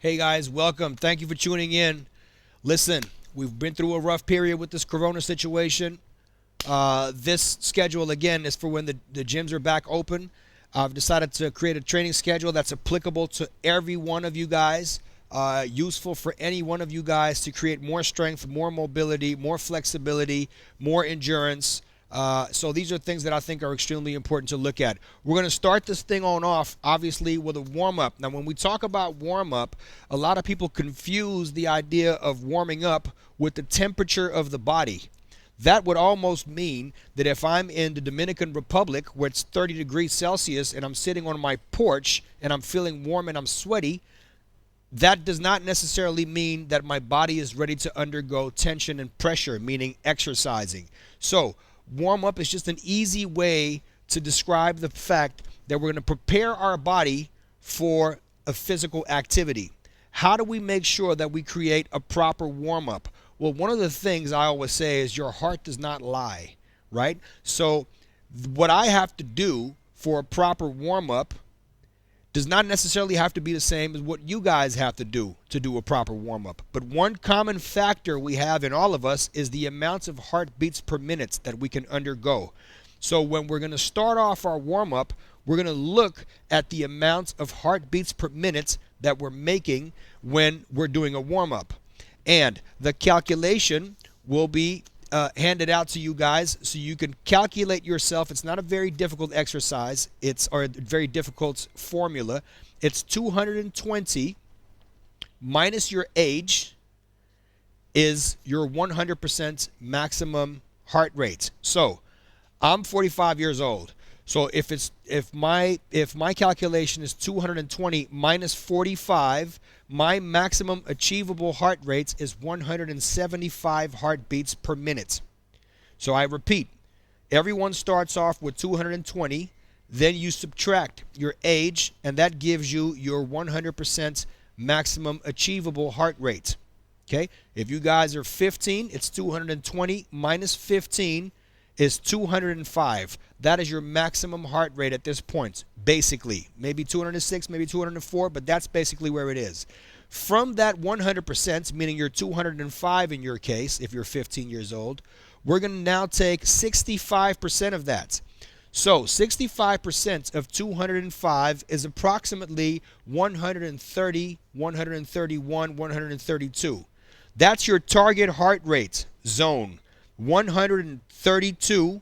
Hey guys, welcome. Thank you for tuning in. Listen, we've been through a rough period with this corona situation. This schedule, again, is for when the gyms are back open. I've decided to create a training schedule that's applicable to every one of you guys, useful for any one of you guys to create more strength, more mobility, more flexibility, more endurance. So these are things that I think are extremely important to look at. We're going to start this thing on off, obviously, with a warm-up. Now, when we talk about warm-up, a lot of people confuse the idea of warming up with the temperature of the body. That would almost mean that if I'm in the Dominican Republic where it's 30 degrees Celsius and I'm sitting on my porch and I'm feeling warm and I'm sweaty, that does not necessarily mean that my body is ready to undergo tension and pressure, meaning exercising. So warm up is just an easy way to describe the fact that we're going to prepare our body for a physical activity. How do we make sure that we create a proper warm up? Well, one of the things I always say is your heart does not lie, right? So what I have to do for a proper warm up does not necessarily have to be the same as what you guys have to do a proper warm-up. But one common factor we have in all of us is the amounts of heartbeats per minute that we can undergo. So when we're going to start off our warm-up, we're going to look at the amounts of heartbeats per minute that we're making when we're doing a warm-up. And the calculation will be handed out to you guys so you can calculate yourself. It's not a very difficult exercise. Or a very difficult formula. It's 220 minus your age is your 100% maximum heart rate. So I'm 45 years old. So if my calculation is 220 minus 45, my maximum achievable heart rate is 175 heartbeats per minute. So I repeat, everyone starts off with 220, then you subtract your age, and that gives you your 100% maximum achievable heart rate. Okay? If you guys are 15, it's 220 minus 15 is 205. That is your maximum heart rate at this point, basically. Maybe 206, maybe 204, but that's basically where it is. From that 100%, meaning you're 205 in your case, if you're 15 years old, we're going to now take 65% of that. So 65% of 205 is approximately 130, 131, 132. That's your target heart rate zone. 132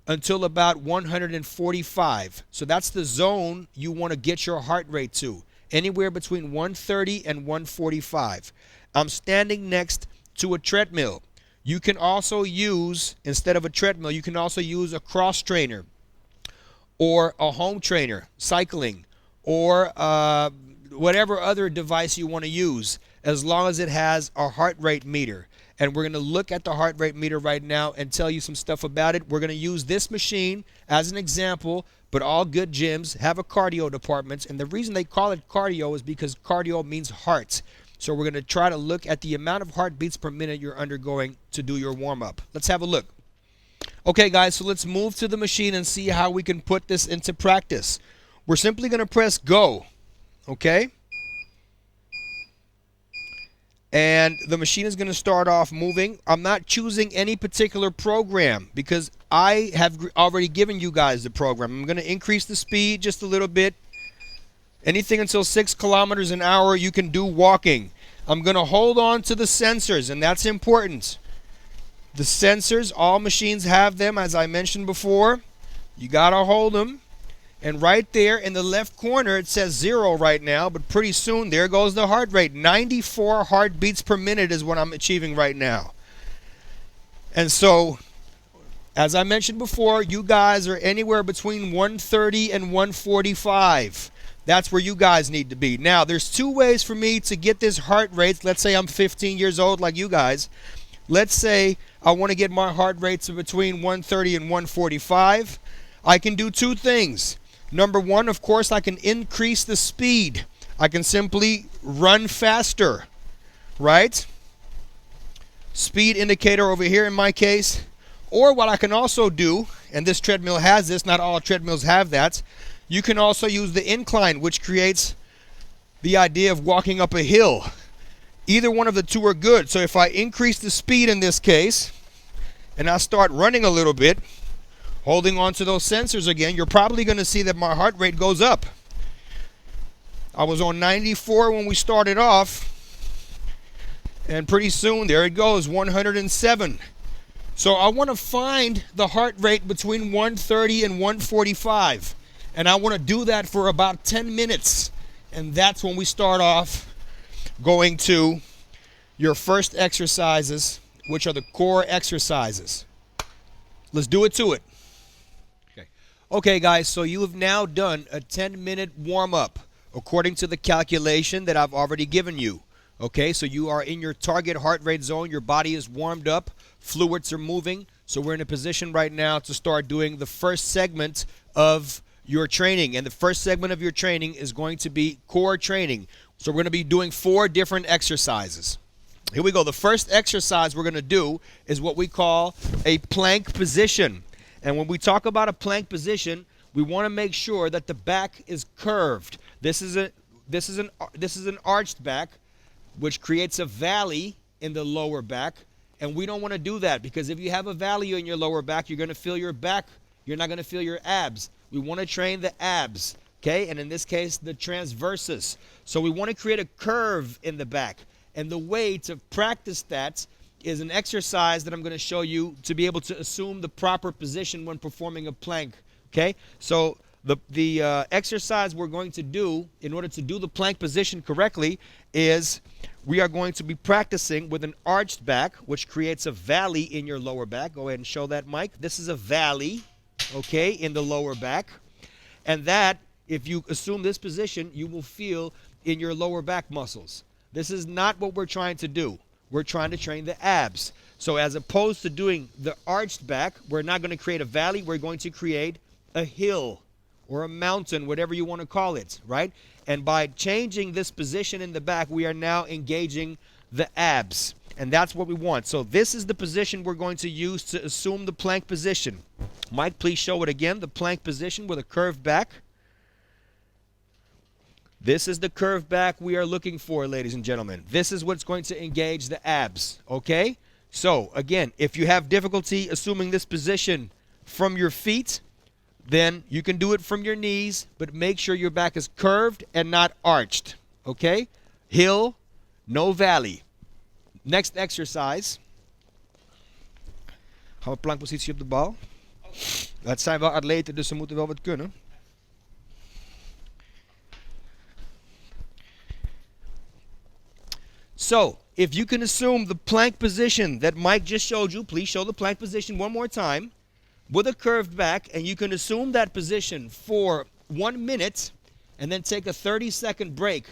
until about 145. So that's the zone you want to get your heart rate to, anywhere between 130 and 145. I'm standing next to a treadmill. You can also use, instead of a treadmill, you can also use a cross trainer or a home trainer, cycling, or whatever other device you want to use, as long as it has a heart rate meter. And we're going to look at the heart rate meter right now and tell you some stuff about it. We're going to use this machine as an example, but all good gyms have a cardio department. And the reason they call it cardio is because cardio means heart. So we're going to try to look at the amount of heartbeats per minute you're undergoing to do your warm-up. Let's have a look. Okay, guys, so let's move to the machine and see how we can put this into practice. We're simply going to press go, okay? And the machine is going to start off moving. I'm not choosing any particular program because I have already given you guys the program. I'm going to increase the speed just a little bit. Anything until 6 kilometers an hour you can do walking. I'm going to hold on to the sensors, and that's important. The sensors, all machines have them, as I mentioned before. You got to hold them. And right there in the left corner, it says 0 right now, but pretty soon there goes the heart rate. 94 heartbeats per minute is what I'm achieving right now. And so, as I mentioned before, you guys are anywhere between 130 and 145. That's where you guys need to be. Now, there's two ways for me to get this heart rate. Let's say I'm 15 years old like you guys. Let's say I want to get my heart rate to between 130 and 145. I can do two things. Number one, of course, I can increase the speed. I can simply run faster, right? Speed indicator over here in my case. Or what I can also do, and this treadmill has this, not all treadmills have that, you can also use the incline, which creates the idea of walking up a hill. Either one of the two are good. So if I increase the speed in this case, and I start running a little bit, holding on to those sensors again, you're probably going to see that my heart rate goes up. I was on 94 when we started off, and pretty soon, there it goes, 107. So I want to find the heart rate between 130 and 145. And I want to do that for about 10 minutes. And that's when we start off going to your first exercises, which are the core exercises. Let's do it to it. Okay, guys, so you have now done a 10-minute warm-up according to the calculation that I've already given you. Okay, so you are in your target heart rate zone. Your body is warmed up. Fluids are moving. So we're in a position right now to start doing the first segment of your training. And the first segment of your training is going to be core training. So we're going to be doing 4 different exercises. Here we go. The first exercise we're going to do is what we call a plank position. And when we talk about a plank position, we want to make sure that the back is curved. This is an arched back, which creates a valley in the lower back. And we don't want to do that, because if you have a valley in your lower back, you're going to feel your back. You're not going to feel your abs. We want to train the abs, okay? And in this case, the transversus. So we want to create a curve in the back. And the way to practice that is an exercise that I'm going to show you to be able to assume the proper position when performing a plank, okay? So the exercise we're going to do in order to do the plank position correctly is we are going to be practicing with an arched back, which creates a valley in your lower back. Go ahead and show that, Mike. This is a valley, okay, in the lower back. And that, if you assume this position, you will feel in your lower back muscles. This is not what we're trying to do. We're trying to train the abs. So as opposed to doing the arched back, we're not going to create a valley. We're going to create a hill or a mountain, whatever you want to call it, right? And by changing this position in the back, we are now engaging the abs. And that's what we want. So this is the position we're going to use to assume the plank position. Mike, please show it again, the plank position with a curved back. This is the curved back we are looking for, ladies and gentlemen. This is what's going to engage the abs, okay? So, again, if you have difficulty assuming this position from your feet, then you can do it from your knees, but make sure your back is curved and not arched, okay? Hill, no valley. Next exercise. Gaan we plankpositie op de bal. Het zijn wel atleten, dus ze moeten wel wat kunnen. So, if you can assume the plank position that Mike just showed you, please show the plank position one more time, with a curved back, and you can assume that position for 1 minute, and then take a 30-second break,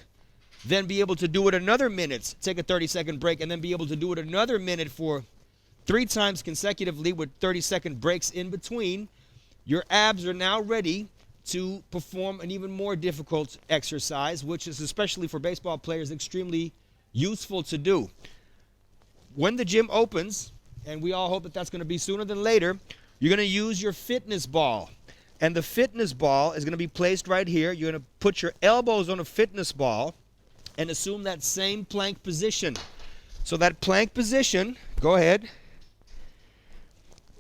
then be able to do it another minute, take a 30-second break, and then be able to do it another minute for 3 times consecutively with 30-second breaks in between, your abs are now ready to perform an even more difficult exercise, which is, especially for baseball players, extremely useful to do. When the gym opens, and we all hope that that's going to be sooner than later, you're going to use your fitness ball. And the fitness ball is going to be placed right here. You're going to put your elbows on a fitness ball and assume that same plank position. So that plank position, go ahead,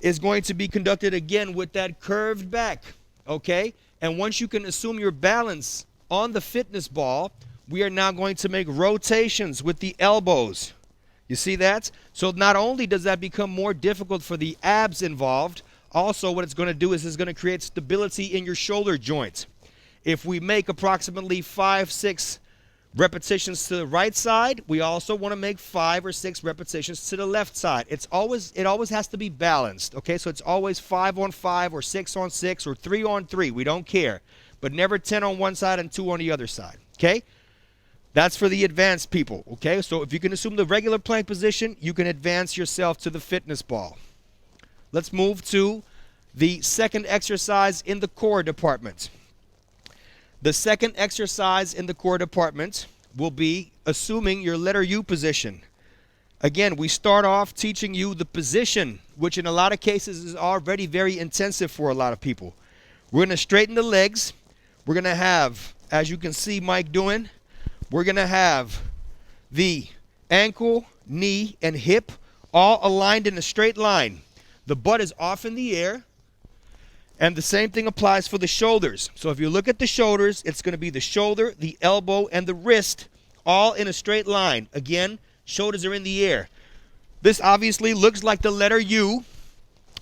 is going to be conducted again with that curved back, okay? And once you can assume your balance on the fitness ball, we are now going to make rotations with the elbows. You see that? So not only does that become more difficult for the abs involved, also what it's going to do is it's going to create stability in your shoulder joint. If we make approximately 5-6 repetitions to the right side, we also want to make 5 or 6 repetitions to the left side. It always has to be balanced, okay? So it's always 5 on 5 or 6 on 6 or 3 on 3. We don't care. But never 10 on one side and 2 on the other side, okay? That's for the advanced people, okay? So if you can assume the regular plank position, you can advance yourself to the fitness ball. Let's move to the second exercise in the core department. The second exercise in the core department will be assuming your letter U position. Again, we start off teaching you the position, which in a lot of cases is already very intensive for a lot of people. We're going to straighten the legs. We're going to have, as you can see Mike doing, we're going to have the ankle, knee, and hip all aligned in a straight line. The butt is off in the air, and the same thing applies for the shoulders. So if you look at the shoulders, it's going to be the shoulder, the elbow, and the wrist all in a straight line. Again, shoulders are in the air. This obviously looks like the letter U.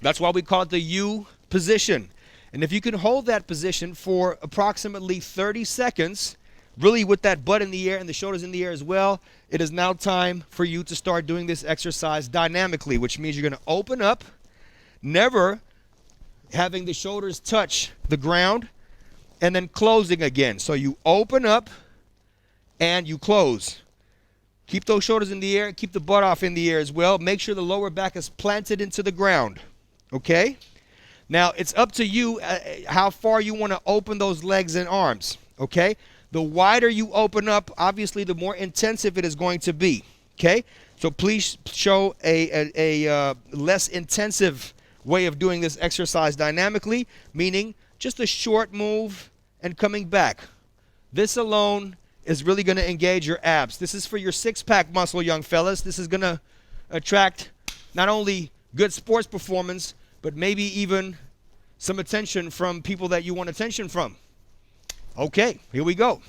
That's why we call it the U position. And if you can hold that position for approximately 30 seconds, really with that butt in the air and the shoulders in the air as well, it is now time for you to start doing this exercise dynamically, which means you're going to open up, never having the shoulders touch the ground, and then closing again. So you open up and you close. Keep those shoulders in the air. Keep the butt off in the air as well. Make sure the lower back is planted into the ground. Okay? Now, it's up to you how far you want to open those legs and arms. Okay? The wider you open up, obviously, the more intensive it is going to be. Okay? So please show a less intensive way of doing this exercise dynamically, meaning just a short move and coming back. This alone is really going to engage your abs. This is for your six-pack muscle, young fellas. This is going to attract not only good sports performance, but maybe even some attention from people that you want attention from. Okay, here we go.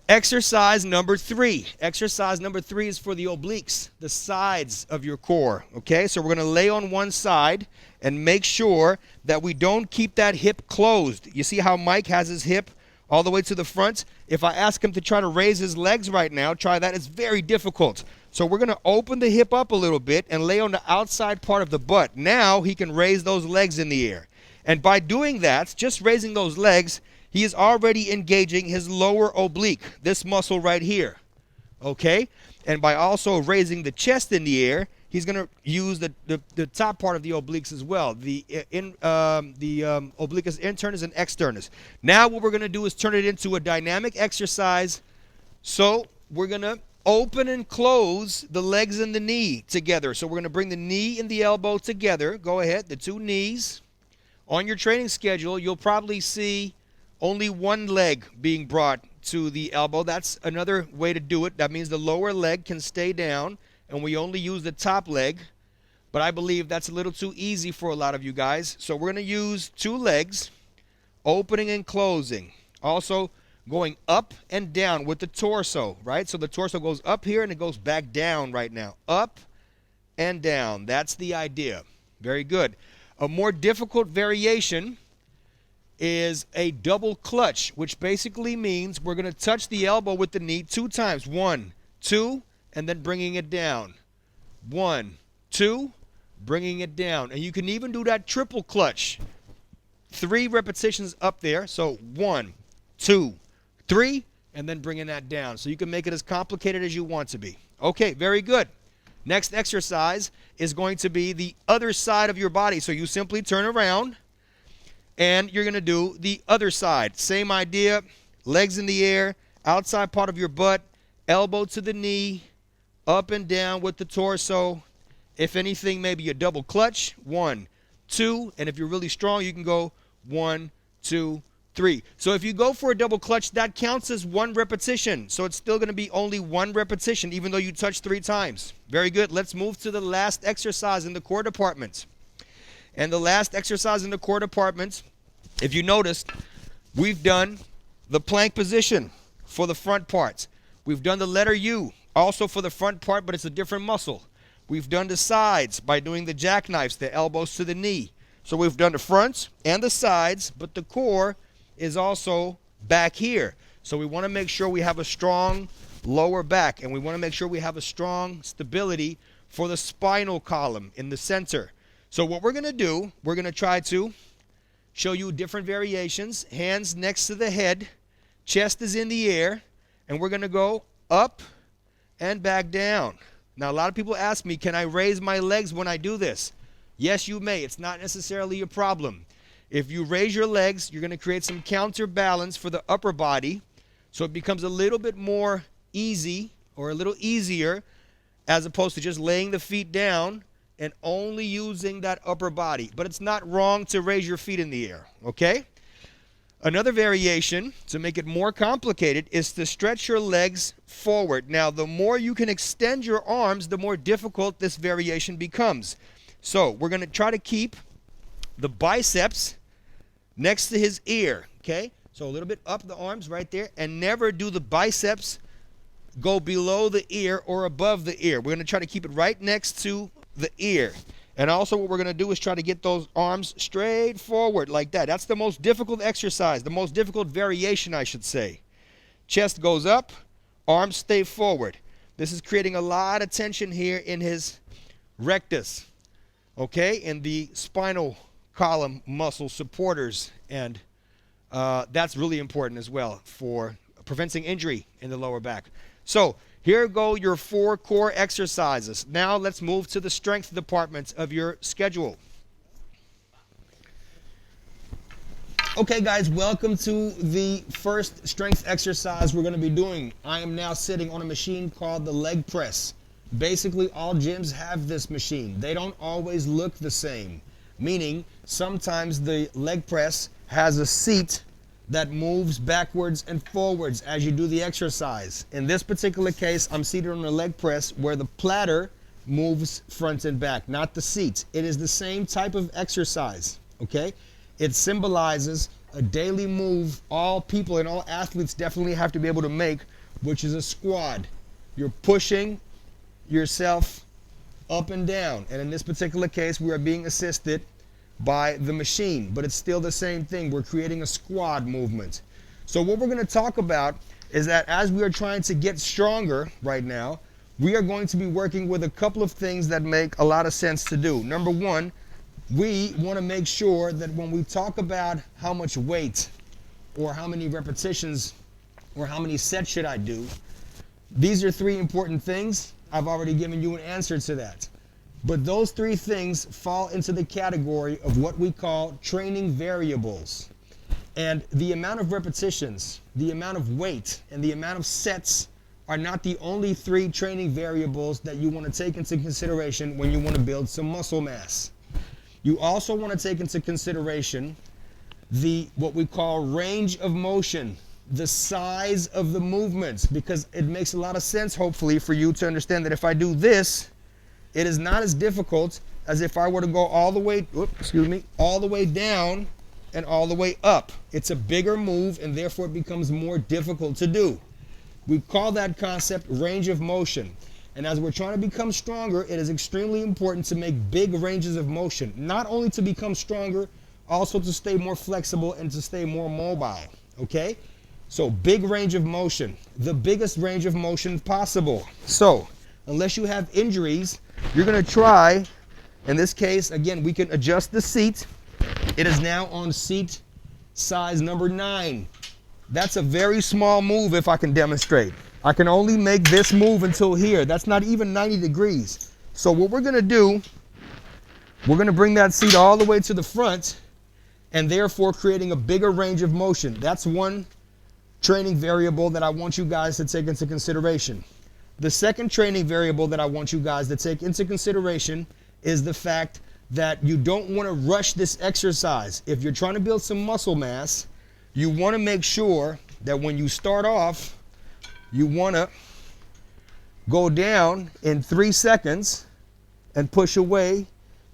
Exercise number 3. Exercise number 3 is for the obliques, the sides of your core. Okay, so we're going to lay on one side and make sure that we don't keep that hip closed. You see how Mike has his hip all the way to the front? If I ask him to try to raise his legs right now, try that. It's very difficult. So we're going to open the hip up a little bit and lay on the outside part of the butt. Now he can raise those legs in the air. And by doing that, just raising those legs, he is already engaging his lower oblique, this muscle right here. Okay? And by also raising the chest in the air, he's going to use the top part of the obliques as well, the obliquus internus and externus. Now what we're going to do is turn it into a dynamic exercise. So we're going to open and close the legs and the knee together. So we're going to bring the knee and the elbow together. Go ahead, the two knees. On your training schedule, you'll probably see only one leg being brought to the elbow. That's another way to do it. That means the lower leg can stay down, and we only use the top leg. But I believe that's a little too easy for a lot of you guys. So we're going to use two legs, opening and closing. Also going up and down with the torso, right? So the torso goes up here and it goes back down right now. Up and down. That's the idea. Very good. A more difficult variation is a double clutch, which basically means we're going to touch the elbow with the knee 2 times. 1, 2, and then bringing it down. 1, 2, bringing it down. And you can even do that triple clutch. 3 repetitions up there. So 1, 2, 3, and then bringing that down. So you can make it as complicated as you want to be. Okay, very good. Next exercise is going to be the other side of your body. So you simply turn around and you're going to do the other side. Same idea, legs in the air, outside part of your butt, elbow to the knee, up and down with the torso. If anything, maybe a double clutch. 1, 2, and if you're really strong, you can go 1, 2, 3. So if you go for a double clutch, that counts as 1 repetition. So it's still going to be only 1 repetition, even though you touch 3 times. Very good. Let's move to the last exercise in the core department. And the last exercise in the core department, if you noticed, we've done the plank position for the front parts. We've done the letter U also for the front part, but it's a different muscle. We've done the sides by doing the jackknives, the elbows to the knee. So we've done the fronts and the sides, but the core is also back here. So we want to make sure we have a strong lower back, and we want to make sure we have a strong stability for the spinal column in the center. So what we're going to do, we're going to try to show you different variations. Hands next to the head, chest is in the air, and we're going to go up and back down. Now, a lot of people ask me, can I raise my legs when I do this? Yes, you may. It's not necessarily a problem. If you raise your legs, you're going to create some counterbalance for the upper body, so it becomes a little bit more easy or a little easier as opposed to just laying the feet down and only using that upper body. But it's not wrong to raise your feet in the air, okay? Another variation to make it more complicated is to stretch your legs forward. Now, the more you can extend your arms, the more difficult this variation becomes. So we're going to try to keep the biceps next to his ear, okay? So a little bit up the arms right there, and never do the biceps go below the ear or above the ear. We're going to try to keep it right next to the ear. And also what we're going to do is try to get those arms straight forward like that. That's the most difficult exercise, the most difficult variation, I should say. Chest goes up, arms stay forward. This is creating a lot of tension here in his rectus, okay, in the spinal column muscle supporters. And that's really important as well for preventing injury in the lower back. So here go your 4 core exercises. Now let's move to the strength department of your schedule. Okay guys, welcome to the first strength exercise we're going to be doing. I am now sitting on a machine called the leg press. Basically all gyms have this machine. They don't always look the same, meaning sometimes the leg press has a seat that moves backwards and forwards as you do the exercise. In this particular case, I'm seated on a leg press where the platter moves front and back, not the seat. It is the same type of exercise, okay? It symbolizes a daily move all people and all athletes definitely have to be able to make, which is a squat. You're pushing yourself up and down. And in this particular case, we are being assisted by the machine, but it's still the same thing. We're creating a squat movement. So what we're going to talk about is that as we are trying to get stronger right now, we are going to be working with a couple of things that make a lot of sense to do. Number one, we want to make sure that when we talk about how much weight or how many repetitions or how many sets should I do, these are 3 important things. I've already given you an answer to that. But those 3 things fall into the category of what we call training variables. And the amount of repetitions, the amount of weight, and the amount of sets are not the only 3 training variables that you want to take into consideration when you want to build some muscle mass. You also want to take into consideration what we call range of motion, the size of the movements, because it makes a lot of sense, hopefully, for you to understand that if I do this, it is not as difficult as if I were to go all the way, all the way down and all the way up. It's a bigger move and therefore it becomes more difficult to do. We call that concept range of motion. And as we're trying to become stronger, it is extremely important to make big ranges of motion, not only to become stronger, also to stay more flexible and to stay more mobile, okay? So big range of motion, the biggest range of motion possible. So unless you have injuries, you're going to try, in this case, again, we can adjust the seat. It is now on seat size number 9. That's a very small move if I can demonstrate. I can only make this move until here. That's not even 90 degrees. So what we're going to do, we're going to bring that seat all the way to the front and therefore creating a bigger range of motion. That's one training variable that I want you guys to take into consideration. The second training variable that I want you guys to take into consideration is the fact that you don't want to rush this exercise. If you're trying to build some muscle mass, you want to make sure that when you start off, you want to go down in 3 seconds and push away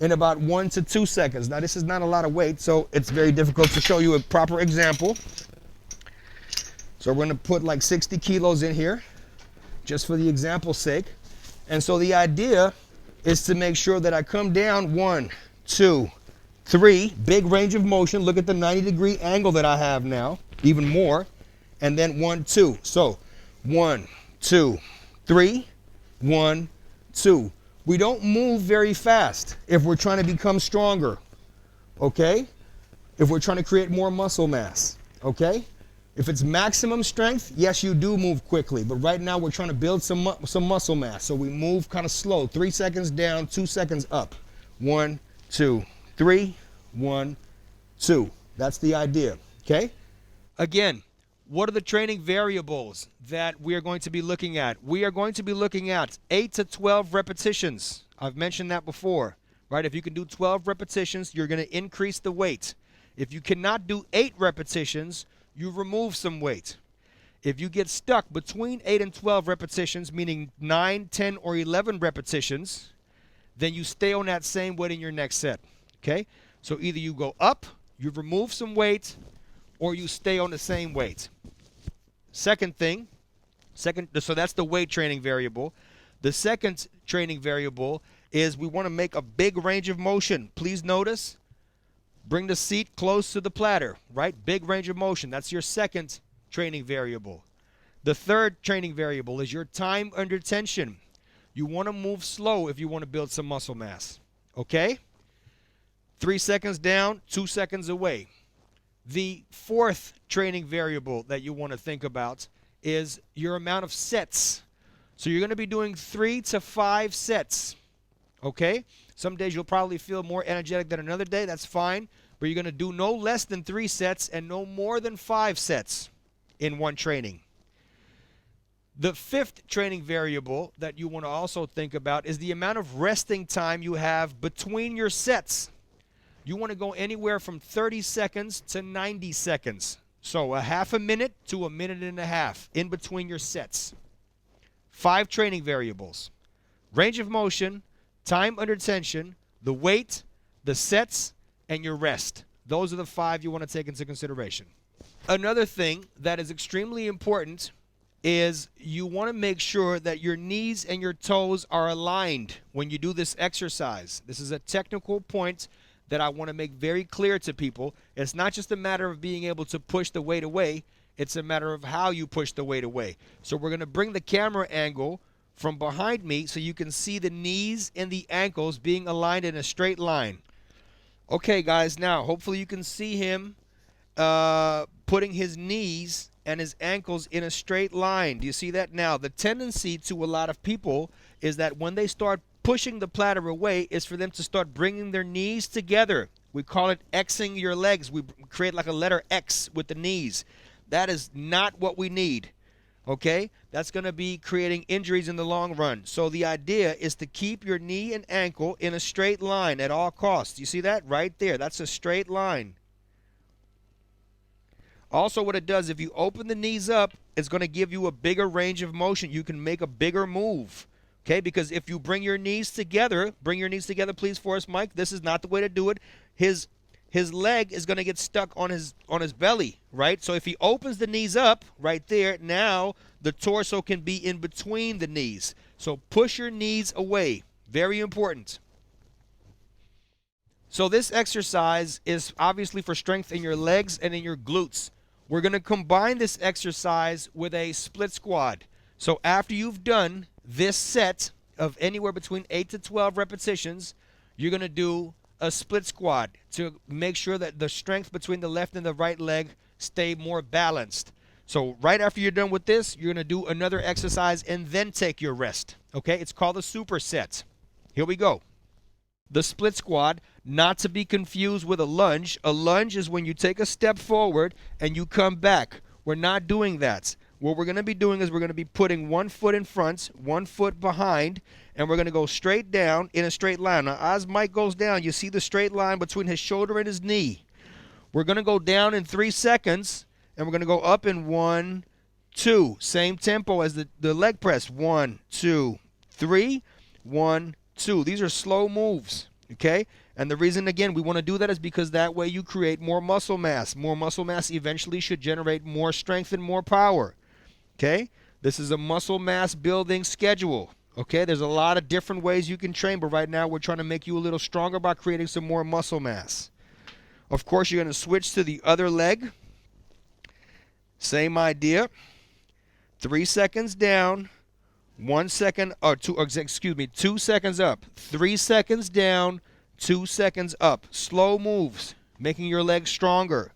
in about 1 to 2 seconds. Now, this is not a lot of weight, so it's very difficult to show you a proper example. So we're going to put like 60 kilos in here, just for the example's sake. And so the idea is to make sure that I come down 1, 2, 3, big range of motion. Look at the 90-degree angle that I have now, even more. And then 1, 2. So 1, 2, 3, 1, 2. We don't move very fast if we're trying to become stronger, okay? If we're trying to create more muscle mass, okay? If it's maximum strength, yes, you do move quickly. But right now, we're trying to build some muscle mass. So we move kind of slow. 3 seconds down, 2 seconds up. 1, 2, 3, 1, 2. That's the idea, okay? Again, what are the training variables that we are going to be looking at? We are going to be looking at 8 to 12 repetitions. I've mentioned that before, right? If you can do 12 repetitions, you're going to increase the weight. If you cannot do 8 repetitions, you remove some weight. If you get stuck between 8 and 12 repetitions, meaning 9, 10, or 11 repetitions, then you stay on that same weight in your next set. Okay? So either you go up, you remove some weight, or you stay on the same weight. Second thing, so that's the weight training variable. The second training variable is we want to make a big range of motion. Please notice, bring the seat close to the platter, right? Big range of motion. That's your second training variable. The third training variable is your time under tension. You want to move slow if you want to build some muscle mass. Okay? 3 seconds down, 2 seconds away. The fourth training variable that you want to think about is your amount of sets. So you're going to be doing 3 to 5 sets. Okay? Some days you'll probably feel more energetic than another day. That's fine. But you're going to do no less than 3 sets and no more than 5 sets in one training. The fifth training variable that you want to also think about is the amount of resting time you have between your sets. You want to go anywhere from 30 seconds to 90 seconds. So a half a minute to a minute and a half in between your sets. 5 training variables: range of motion, time under tension, the weight, the sets, and your rest. Those are the 5 you want to take into consideration. Another thing that is extremely important is you want to make sure that your knees and your toes are aligned when you do this exercise. This is a technical point that I want to make very clear to people. It's not just a matter of being able to push the weight away, it's a matter of how you push the weight away. So we're going to bring the camera angle from behind me so you can see the knees and the ankles being aligned in a straight line. Okay, guys, now hopefully you can see him putting his knees and his ankles in a straight line. Do you see that? Now, the tendency to a lot of people is that when they start pushing the platter away is for them to start bringing their knees together. We call it Xing your legs. We create like a letter X with the knees. That is not what we need. Okay? That's going to be creating injuries in the long run. So the idea is to keep your knee and ankle in a straight line at all costs. You see that? Right there. That's a straight line. Also, what it does, if you open the knees up, it's going to give you a bigger range of motion. You can make a bigger move. Okay, because if you bring your knees together, please, for us, Mike. This is not the way to do it. His leg is going to get stuck on his belly, right? So if he opens the knees up right there, now the torso can be in between the knees. So push your knees away. Very important. So this exercise is obviously for strength in your legs and in your glutes. We're going to combine this exercise with a split squat. So after you've done this set of anywhere between 8 to 12 repetitions, you're going to do a split squat to make sure that the strength between the left and the right leg stay more balanced. So right after you're done with this, you're going to do another exercise and then take your rest. Okay, it's called a superset. Here we go. The split squat, not to be confused with a lunge. A lunge is when you take a step forward and you come back. We're not doing that. What we're going to be doing is we're going to be putting one foot in front, one foot behind, and we're going to go straight down in a straight line. Now, as Mike goes down, you see the straight line between his shoulder and his knee. We're going to go down in 3 seconds, and we're going to go up in 1, 2. Same tempo as the leg press. 1, 2, 3, 1, 2. These are slow moves, okay? And the reason, again, we want to do that is because that way you create more muscle mass. More muscle mass eventually should generate more strength and more power, okay? This is a muscle mass building schedule, okay? There's a lot of different ways you can train, but right now we're trying to make you a little stronger by creating some more muscle mass. Of course, you're going to switch to the other leg. Same idea. 3 seconds down. 2 seconds up. 3 seconds down, 2 seconds up. Slow moves, making your legs stronger,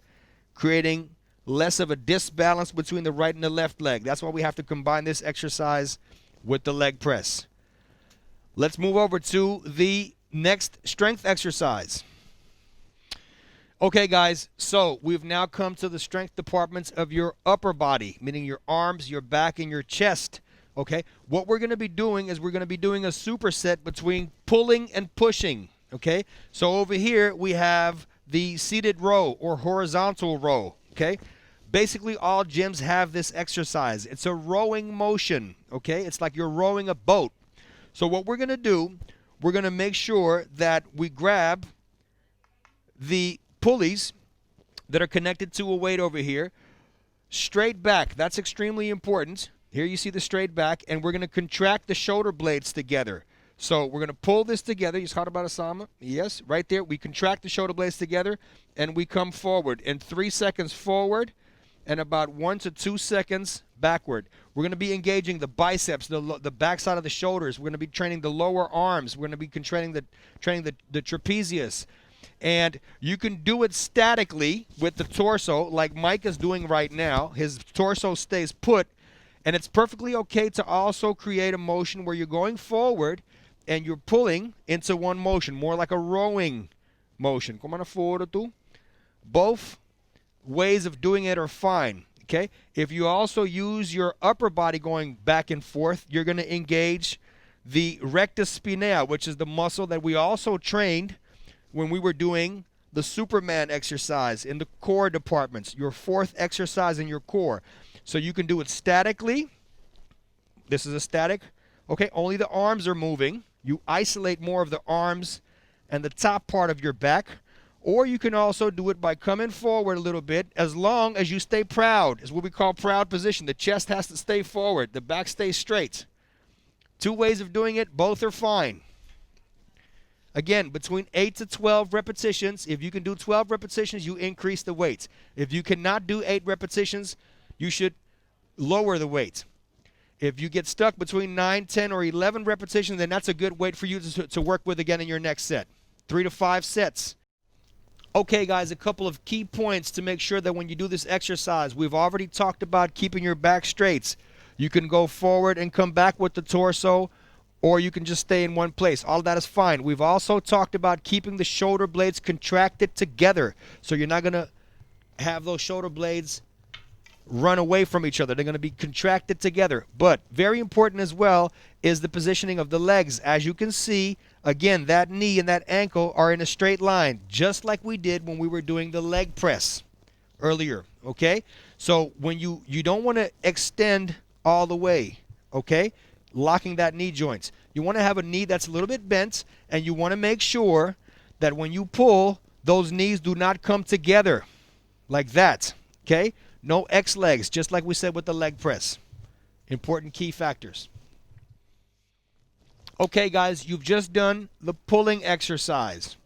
creating less of a disbalance between the right and the left leg. That's why we have to combine this exercise with the leg press. Let's move over to the next strength exercise. Okay, guys, so we've now come to the strength departments of your upper body, meaning your arms, your back, and your chest. Okay, what we're going to be doing is we're going to be doing a superset between pulling and pushing. Okay, so over here we have the seated row or horizontal row, okay? Basically, all gyms have this exercise. It's a rowing motion, okay? It's like you're rowing a boat. So what we're going to do, we're going to make sure that we grab the pulleys that are connected to a weight over here, straight back. That's extremely important. Here you see the straight back, and we're going to contract the shoulder blades together. So we're going to pull this together. You heard about Asama? Yes, right there. We contract the shoulder blades together, and we come forward. In 3 seconds forward, and about 1 to 2 seconds backward. We're going to be engaging the biceps, the backside of the shoulders. We're going to be training the lower arms. We're going to be training the trapezius. And you can do it statically with the torso like Mike is doing right now. His torso stays put. And it's perfectly okay to also create a motion where you're going forward and you're pulling into one motion, more like a rowing motion. Como na fora tu? Both ways of doing it are fine, okay? If you also use your upper body going back and forth, you're going to engage the rectus spinae, which is the muscle that we also trained when we were doing the Superman exercise in the core departments, your fourth exercise in your core. So you can do it statically. This is a static. Okay, only the arms are moving. You isolate more of the arms and the top part of your back. Or you can also do it by coming forward a little bit, as long as you stay proud. It's what we call proud position. The chest has to stay forward. The back stays straight. 2 ways of doing it. Both are fine. Again, between 8 to 12 repetitions. If you can do 12 repetitions, you increase the weight. If you cannot do 8 repetitions, you should lower the weight. If you get stuck between 9, 10, or 11 repetitions, then that's a good weight for you to work with again in your next set. 3 to 5 sets. Okay, guys, a couple of key points to make sure that when you do this exercise, we've already talked about keeping your back straight. You can go forward and come back with the torso, or you can just stay in one place. All of that is fine. We've also talked about keeping the shoulder blades contracted together, so you're not going to have those shoulder blades run away from each other. They're going to be contracted together. But very important as well is the positioning of the legs. As you can see, again, that knee and that ankle are in a straight line, just like we did when we were doing the leg press earlier, okay? So when you don't want to extend all the way, okay? Locking that knee joints. You want to have a knee that's a little bit bent, and you want to make sure that when you pull, those knees do not come together like that, okay? No X legs, just like we said with the leg press. Important key factors. Okay, guys, you've just done the pulling exercise.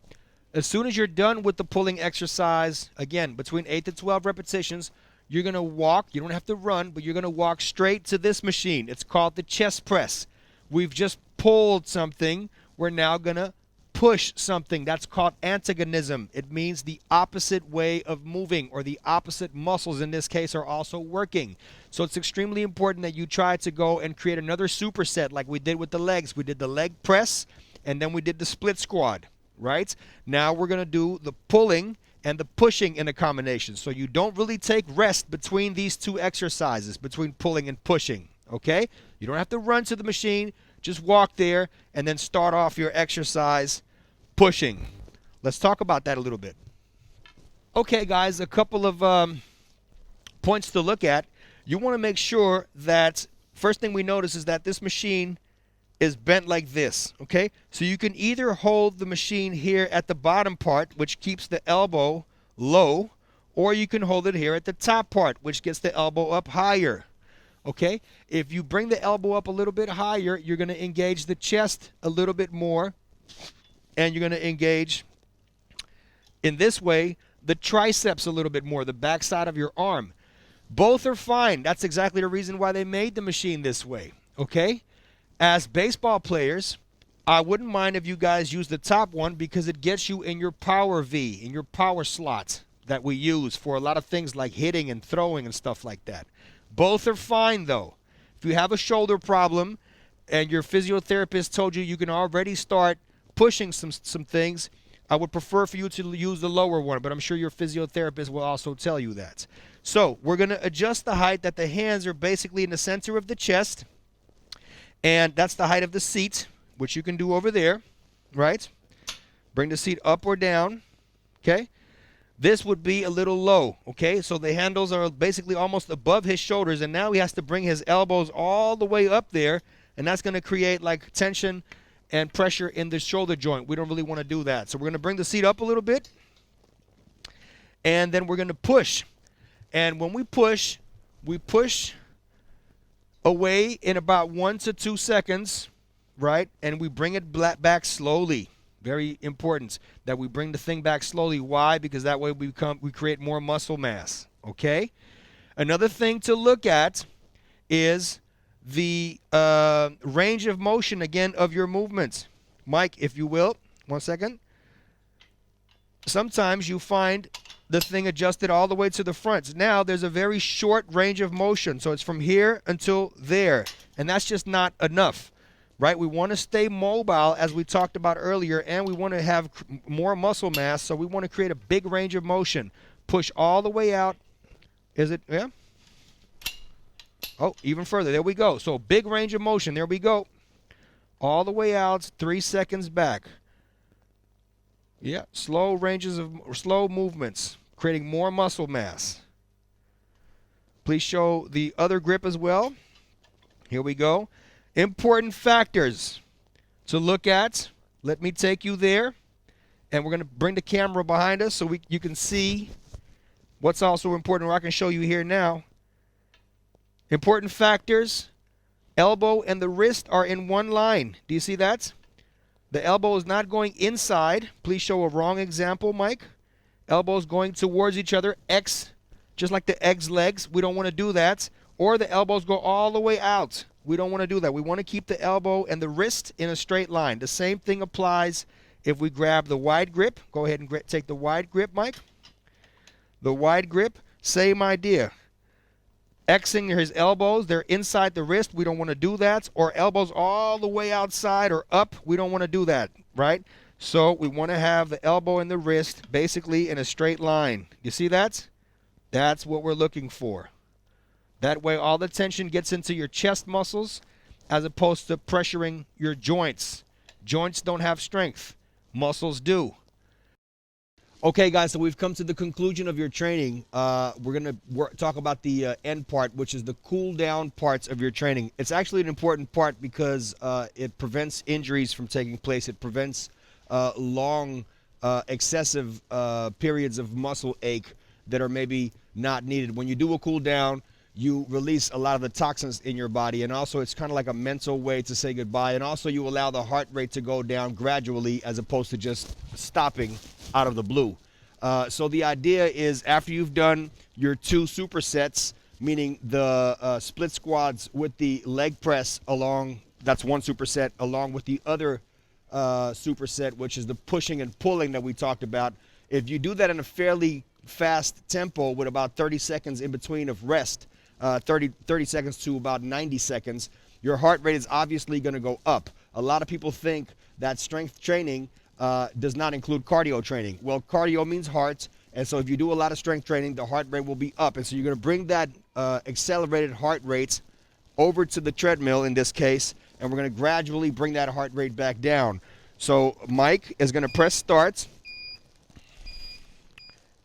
As soon as you're done with the pulling exercise, again, between 8 to 12 repetitions, you're going to walk. You don't have to run, but you're going to walk straight to this machine. It's called the chest press. We've just pulled something. We're now going to push something. That's called antagonism. It means the opposite way of moving, or the opposite muscles in this case are also working. So it's extremely important that you try to go and create another superset like we did with the legs. We did the leg press, and then we did the split squat, right? Now we're going to do the pulling and the pushing in a combination. So you don't really take rest between these two exercises, between pulling and pushing, okay? You don't have to run to the machine. Just walk there and then start off your exercise pushing. Let's talk about that a little bit. Okay, guys, a couple of points to look at. You want to make sure that first thing we notice is that this machine is bent like this, okay? So you can either hold the machine here at the bottom part, which keeps the elbow low, or you can hold it here at the top part, which gets the elbow up higher. Okay, if you bring the elbow up a little bit higher, you're going to engage the chest a little bit more, and you're going to engage, in this way, the triceps a little bit more, the backside of your arm. Both are fine. That's exactly the reason why they made the machine this way, okay? As baseball players, I wouldn't mind if you guys use the top one because it gets you in your power V, in your power slot that we use for a lot of things like hitting and throwing and stuff like that. Both are fine, though. If you have a shoulder problem and your physiotherapist told you can already start pushing some things, I would prefer for you to use the lower one, but I'm sure your physiotherapist will also tell you that. So we're going to adjust the height that the hands are basically in the center of the chest, and that's the height of the seat, which you can do over there, right? Bring the seat up or down, okay? this would be a little low, okay? So the handles are basically almost above his shoulders, and now he has to bring his elbows all the way up there, and that's going to create like tension and pressure in the shoulder joint. We don't really want to do that. So we're going to bring the seat up a little bit, and then we're going to push. And when we push away in about 1 to 2 seconds, right? And we bring it back slowly. Very important that we bring the thing back slowly. Why? Because that way we create more muscle mass, okay? Another thing to look at is the range of motion, again, of your movements. Mike, if you will, 1 second. Sometimes you find the thing adjusted all the way to the front. Now there's a very short range of motion, so it's from here until there, and that's just not enough. Right? We want to stay mobile, as we talked about earlier, and we want to have more muscle mass, so we want to create a big range of motion. Push all the way out. Is it? Yeah? Oh, even further. There we go. So big range of motion. There we go. All the way out, 3 seconds back. Yeah, slow movements, creating more muscle mass. Please show the other grip as well. Here we go. Important factors to look at. Let me take you there. And we're going to bring the camera behind us so you can see what's also important, or I can show you here now. Important factors. Elbow and the wrist are in one line. Do you see that? The elbow is not going inside. Please show a wrong example, Mike. Elbows going towards each other. X, just like the egg's legs. We don't want to do that. Or the elbows go all the way out. We don't want to do that. We want to keep the elbow and the wrist in a straight line. The same thing applies if we grab the wide grip. Go ahead and take the wide grip, Mike. The wide grip, same idea. Xing his elbows, they're inside the wrist. We don't want to do that. Or elbows all the way outside or up. We don't want to do that, right? So we want to have the elbow and the wrist basically in a straight line. You see that? That's what we're looking for. That way all the tension gets into your chest muscles as opposed to pressuring your joints. Joints don't have strength. Muscles do. Okay, guys, so we've come to the conclusion of your training. We're going to talk about the end part, which is the cool down parts of your training. It's actually an important part because it prevents injuries from taking place. It prevents long, excessive periods of muscle ache that are maybe not needed. When you do a cool down, you release a lot of the toxins in your body, and also it's kind of like a mental way to say goodbye, and also you allow the heart rate to go down gradually as opposed to just stopping out of the blue. So the idea is after you've done your 2 supersets, meaning the split squats with the leg press along, that's 1 superset, along with the other superset, which is the pushing and pulling that we talked about. If you do that in a fairly fast tempo with about 30 seconds in between of rest, 30 seconds to about 90 seconds, your heart rate is obviously going to go up. A lot of people think that strength training does not include cardio training. Well, cardio means heart, and so if you do a lot of strength training, the heart rate will be up. And so you're going to bring that accelerated heart rate over to the treadmill in this case, and we're going to gradually bring that heart rate back down. So Mike is going to press start.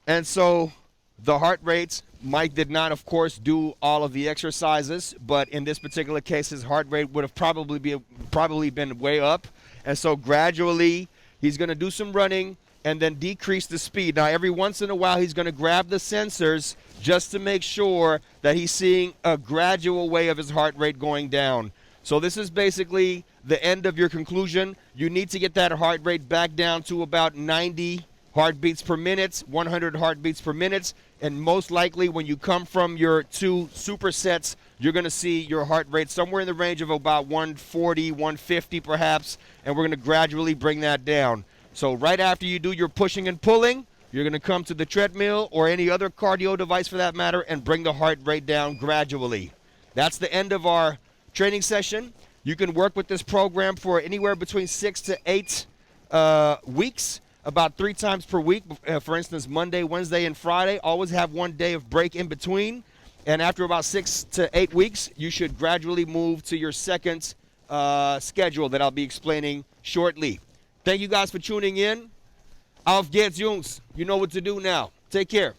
And so the heart rate, Mike did not, of course, do all of the exercises, but in this particular case, his heart rate would have probably been way up. And so gradually, he's going to do some running and then decrease the speed. Now, every once in a while, he's going to grab the sensors just to make sure that he's seeing a gradual way of his heart rate going down. So this is basically the end of your conclusion. You need to get that heart rate back down to about 90 heartbeats per minute, 100 heartbeats per minute, and most likely when you come from your 2 supersets, you're going to see your heart rate somewhere in the range of about 140, 150 perhaps, and we're going to gradually bring that down. So right after you do your pushing and pulling, you're going to come to the treadmill or any other cardio device for that matter and bring the heart rate down gradually. That's the end of our training session. You can work with this program for anywhere between 6 to 8 weeks. About 3 times per week, for instance, Monday, Wednesday, and Friday. Always have 1 day of break in between. And after about 6 to 8 weeks, you should gradually move to your second schedule that I'll be explaining shortly. Thank you guys for tuning in. Auf geht's, Jungs. You know what to do now. Take care.